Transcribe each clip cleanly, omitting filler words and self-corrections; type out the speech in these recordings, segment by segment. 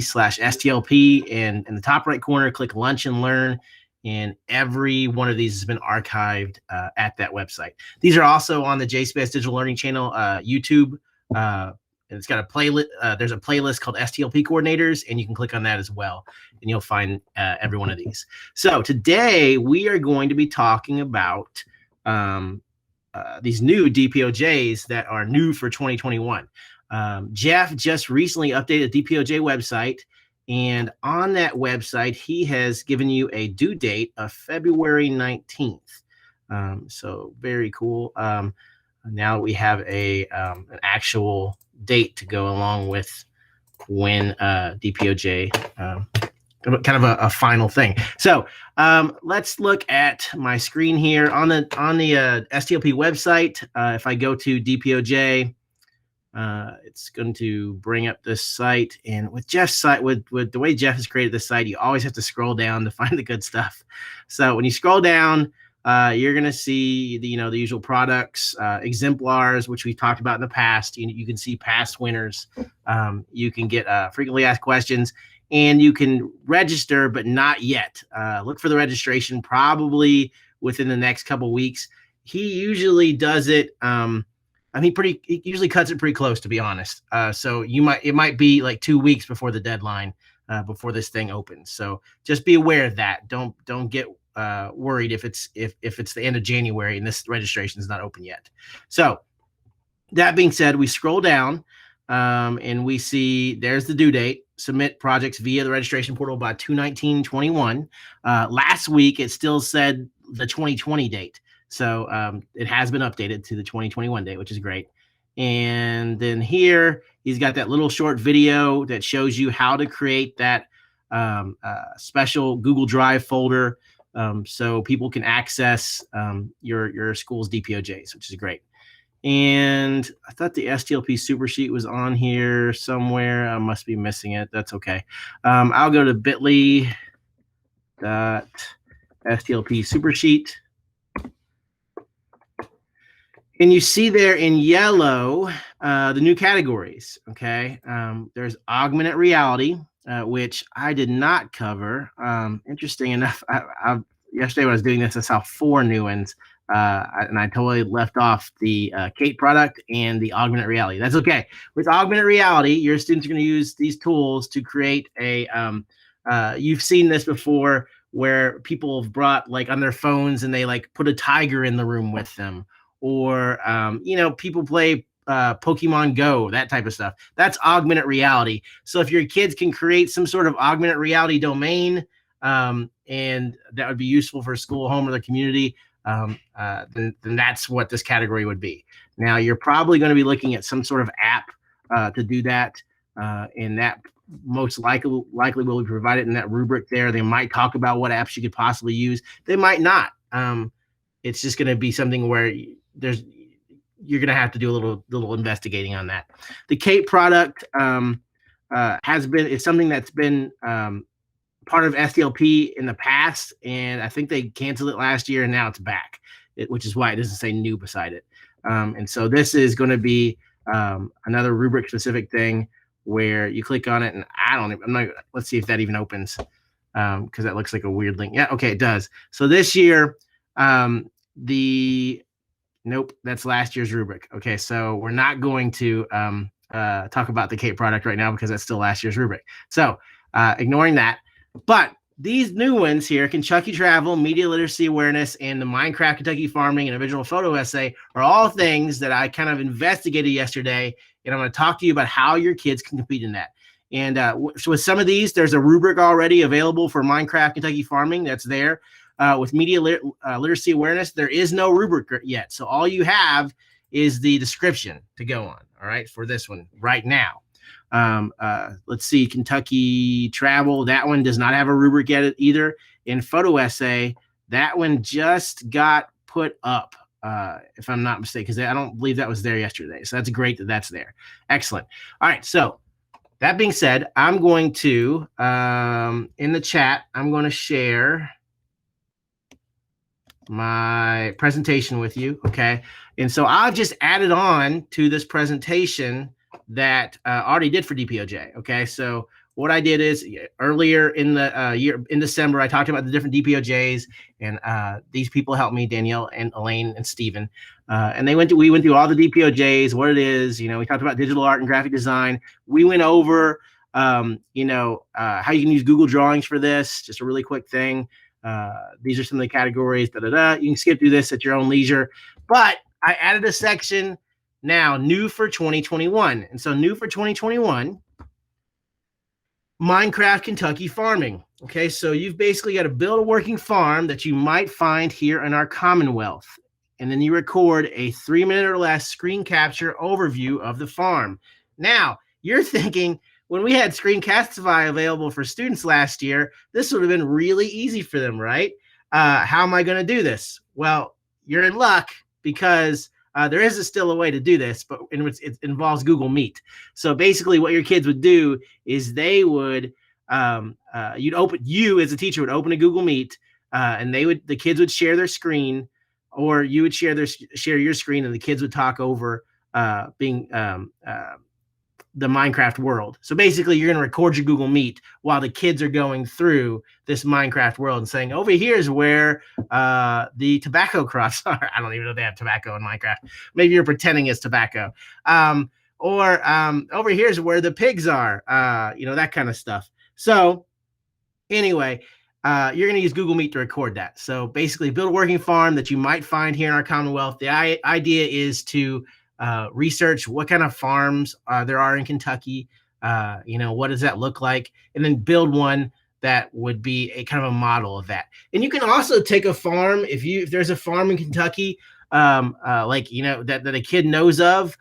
STLP, and in the top right corner, click Lunch and Learn. And every one of these has been archived at that website. These are also on the JSpace Digital Learning Channel YouTube. And it's got a playlist. There's a playlist called STLP Coordinators, and you can click on that as well, and you'll find every one of these. So today we are going to be talking about these new DPOJs that are new for 2021. Jeff just recently updated the DPOJ website, and on that website, he has given you a due date of February 19th. So very cool. Now we have an actual date to go along with when DPOJ, kind of a final thing. So let's look at my screen here on the STLP website. If I go to DPOJ, it's going to bring up this site, and with Jeff's site, with the way Jeff has created this site, you always have to scroll down to find the good stuff. So when you scroll down, you're going to see the usual products, exemplars, which we talked about in the past. You can see past winners. You can get frequently asked questions, and you can register, but not yet. Look for the registration probably within the next couple of weeks. He usually does it. He usually cuts it pretty close, to be honest. So it might be like 2 weeks before the deadline, before this thing opens. So just be aware of that. Don't get worried if it's the end of January and this registration is not open yet. So that being said, we scroll down and we see there's the due date. Submit projects via the registration portal by 2/19/21. Last week it still said the 2020 date. So it has been updated to the 2021 date, which is great. And then here he's got that little short video that shows you how to create that special Google Drive folder, so people can access your school's DPOJs, which is great. And I thought the STLP super sheet was on here somewhere. I must be missing it. That's okay. I'll go to bit.ly.STLP super sheet. And you see there in yellow the new categories, okay? There's augmented reality, which I did not cover. Interesting enough, yesterday when I was doing this, I saw 4 new ones, and I totally left off the Kate product and the augmented reality. That's okay. With augmented reality, your students are going to use these tools to create you've seen this before, where people have brought on their phones and they put a tiger in the room with them. Or, people play Pokemon Go, that type of stuff. That's augmented reality. So if your kids can create some sort of augmented reality domain, and that would be useful for school, home, or the community, then that's what this category would be. Now, you're probably going to be looking at some sort of app to do that, and that most likely will be provided in that rubric there. They might talk about what apps you could possibly use. They might not. It's just going to be something where you're going to have to do a little investigating on that. The Kate product it's something that's been part of STLP in the past, and I think they canceled it last year, and now it's back, which is why it doesn't say new beside it. And so this is going to be another rubric specific thing where you click on it, and let's see if that even opens, because that looks like a weird link. Yeah, okay, it does. So this year, nope, that's last year's rubric. Okay, so we're not going to talk about the Kate product right now because that's still last year's rubric. So ignoring that, but these new ones here, Kentucky Travel, Media Literacy Awareness, and the Minecraft Kentucky Farming and Original Photo Essay are all things that I kind of investigated yesterday, and I'm going to talk to you about how your kids can compete in that. And so with some of these, there's a rubric already available for Minecraft Kentucky Farming that's there. With Media Literacy Awareness, there is no rubric yet. So all you have is the description to go on, all right, for this one right now. Let's see, Kentucky Travel, that one does not have a rubric yet either. In Photo Essay, that one just got put up, if I'm not mistaken, because I don't believe that was there yesterday. So that's great that that's there. Excellent. All right, so that being said, I'm going to, in the chat, I'm going to share my presentation with you, okay? And so I've just added on to this presentation that I already did for DPOJ, okay? So what I did is earlier in the year, in December, I talked about the different DPOJs, and these people helped me, Danielle and Elaine and Steven. And we went through all the DPOJs, what it is. We talked about digital art and graphic design. We went over, how you can use Google Drawings for this, just a really quick thing. These are some of the categories, You can skip through this at your own leisure. But I added a section now, new for 2021. And so new for 2021, Minecraft Kentucky farming. Okay, so you've basically got to build a working farm that you might find here in our Commonwealth. And then you record a 3-minute or less screen capture overview of the farm. Now, you're thinking, when we had Screencastify available for students last year, this would have been really easy for them, right? How am I going to do this? Well, you're in luck, because there is still a way to do this, but it involves Google Meet. So basically what your kids would do is they would, you as a teacher would open a Google Meet, and the kids would share their screen, or you would share your screen, and the kids would talk over the Minecraft world. So basically you're going to record your Google Meet while the kids are going through this Minecraft world and saying, over here is where the tobacco crops are. I don't even know if they have tobacco in Minecraft. Maybe you're pretending it's tobacco. Or over here is where the pigs are, that kind of stuff. So anyway, you're going to use Google Meet to record that. So basically build a working farm that you might find here in our Commonwealth. The idea is to research what kind of farms there are in Kentucky. What does that look like? And then build one that would be a kind of a model of that. And you can also take a farm, if there's a farm in Kentucky, that a kid knows of,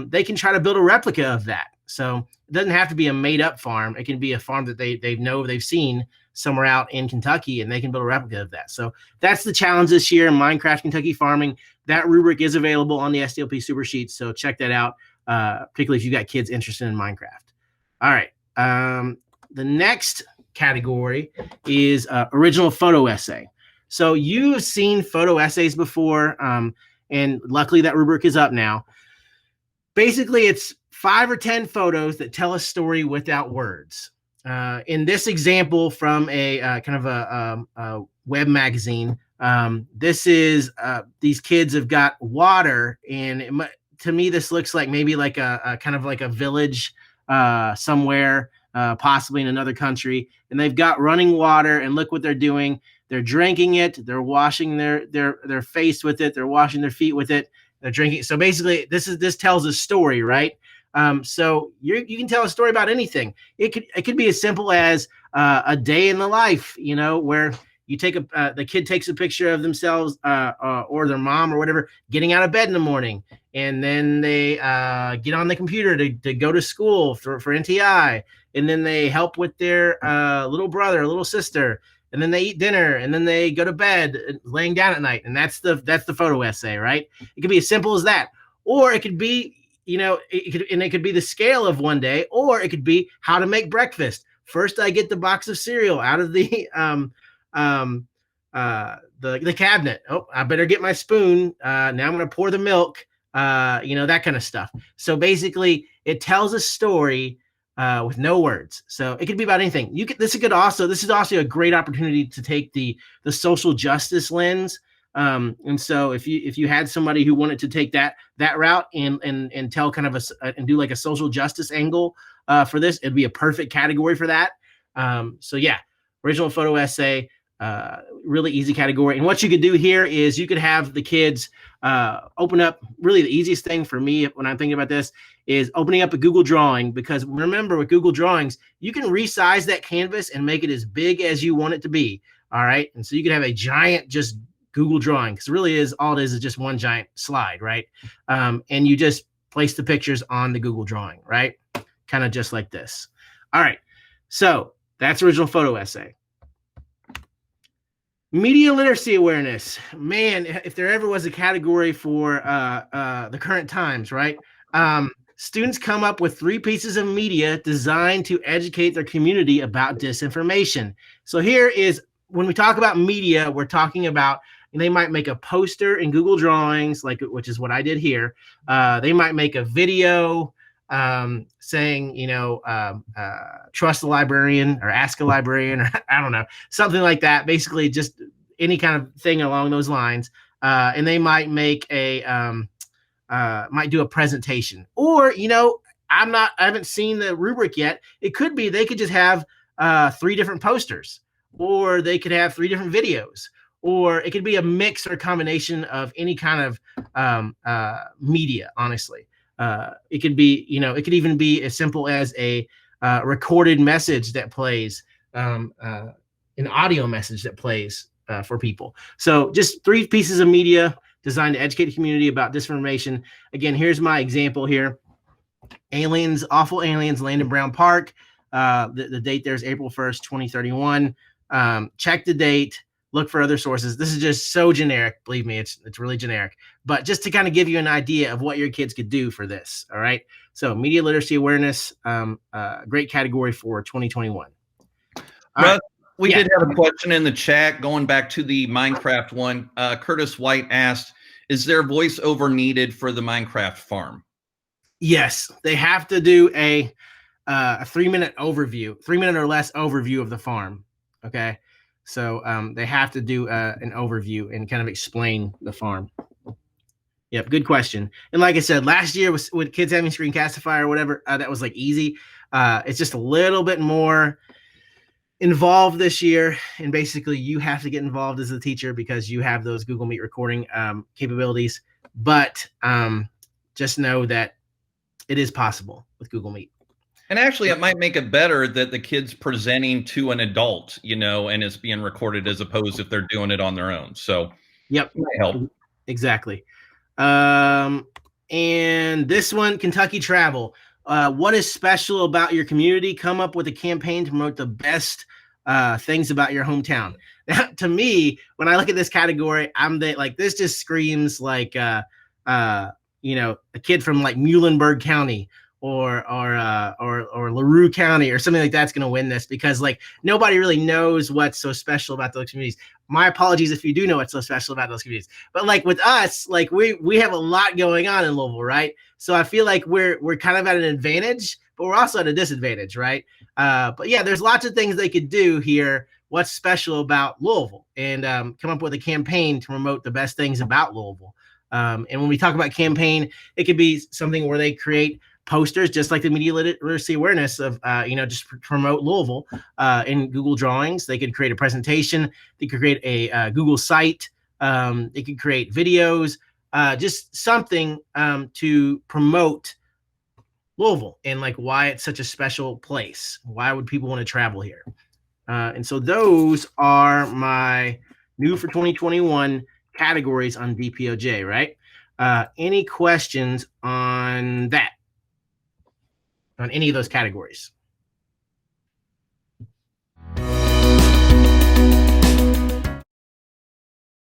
they can try to build a replica of that. So it doesn't have to be a made up farm. It can be a farm that they've seen somewhere out in Kentucky, and they can build a replica of that. So that's the challenge this year in Minecraft Kentucky farming. That rubric is available on the STLP Super Sheets, so check that out, particularly if you've got kids interested in Minecraft. All right. The next category is original photo essay. So you've seen photo essays before, and luckily that rubric is up now. Basically, it's 5 or 10 photos that tell a story without words. In this example from a kind of a web magazine, this is these kids have got water, and to me this looks like maybe like a kind of like a village somewhere, possibly in another country, and they've got running water, and look what they're doing. They're drinking it. They're washing their face with it. They're washing their feet with it. They're drinking. So basically, this tells a story, right? So you can tell a story about anything. It could be as simple as a day in the life, where you take the kid takes a picture of themselves or their mom or whatever getting out of bed in the morning, and then they get on the computer to go to school for NTI, and then they help with their little brother, little sister, and then they eat dinner, and then they go to bed, laying down at night, and that's the photo essay, right? It could be as simple as that, or it could be it could be the scale of one day, or it could be how to make breakfast. First, I get the box of cereal out of the cabinet. Oh, I better get my spoon. Now I'm going to pour the milk. That kind of stuff. So basically, it tells a story with no words. So it could be about anything. This is also a great opportunity to take the social justice lens. And so if you had somebody who wanted to take that route and tell kind of and do like a social justice angle for this, it'd be a perfect category for that. So yeah, original photo essay, really easy category. And what you could do here is you could have the kids open up. Really, the easiest thing for me when I'm thinking about this is opening up a Google drawing, because remember, with Google drawings, you can resize that canvas and make it as big as you want it to be. All right. And so you could have a giant just Google drawing, because really all it is just one giant slide, right? And you just place the pictures on the Google drawing, right? Kind of just like this. All right. So that's original photo essay. Media literacy awareness. Man, if there ever was a category for the current times, right? Students come up with 3 pieces of media designed to educate their community about disinformation. So here is, when we talk about media, we're talking about, they might make a poster in Google Drawings, which is what I did here. They might make a video. saying, trust a librarian or ask a librarian, or I don't know, something like that. Basically, just any kind of thing along those lines. And they might make might do a presentation, or I haven't seen the rubric yet. It could be they could just have 3 different posters, or they could have 3 different videos, or it could be a mix or combination of any kind of media. Honestly, it could be, it could even be as simple as a recorded message that plays, an audio message that plays for people. So just 3 pieces of media designed to educate the community about disinformation. Again, here's my example here. Aliens, awful aliens land in Brown Park. The date there is April 1st, 2031. Check the date, look for other sources. This is just so generic. Believe me, it's really generic. But just to kind of give you an idea of what your kids could do for this. All right. So media literacy awareness, great category for 2021. Russ, we did have a question in the chat going back to the Minecraft one. Curtis White asked, is there voiceover needed for the Minecraft farm? Yes, they have to do a 3-minute overview, 3-minute or less overview of the farm. Okay. So they have to do an overview and kind of explain the farm. Yep, good question. And like I said, last year with kids having Screencastify or whatever, that was like easy. It's just a little bit more involved this year, and basically you have to get involved as a teacher because you have those Google Meet recording capabilities. But just know that it is possible with Google Meet. And actually, it might make it better that the kid's presenting to an adult, and it's being recorded as opposed if they're doing it on their own. So, yep, it might help. Exactly. And this one, Kentucky Travel. What is special about your community? Come up with a campaign to promote the best things about your hometown. Now, to me, when I look at this category, this just screams like a kid from like Muhlenberg County or LaRue County or something like that's going to win this, because like nobody really knows what's so special about those communities. My apologies if you do know what's so special about those communities, but like with us, like we have a lot going on in Louisville, right? So I feel like we're kind of at an advantage, but we're also at a disadvantage, right? But yeah, there's lots of things they could do here. What's special about Louisville, and come up with a campaign to promote the best things about Louisville. And when we talk about campaign, it could be something where they create posters, just like the media literacy awareness of, just promote Louisville in Google Drawings. They could create a presentation. They could create a Google site. They could create videos, just something to promote Louisville and like why it's such a special place. Why would people want to travel here? And so those are my new for 2021 categories on DPOJ, right? Any questions on that? On any of those categories?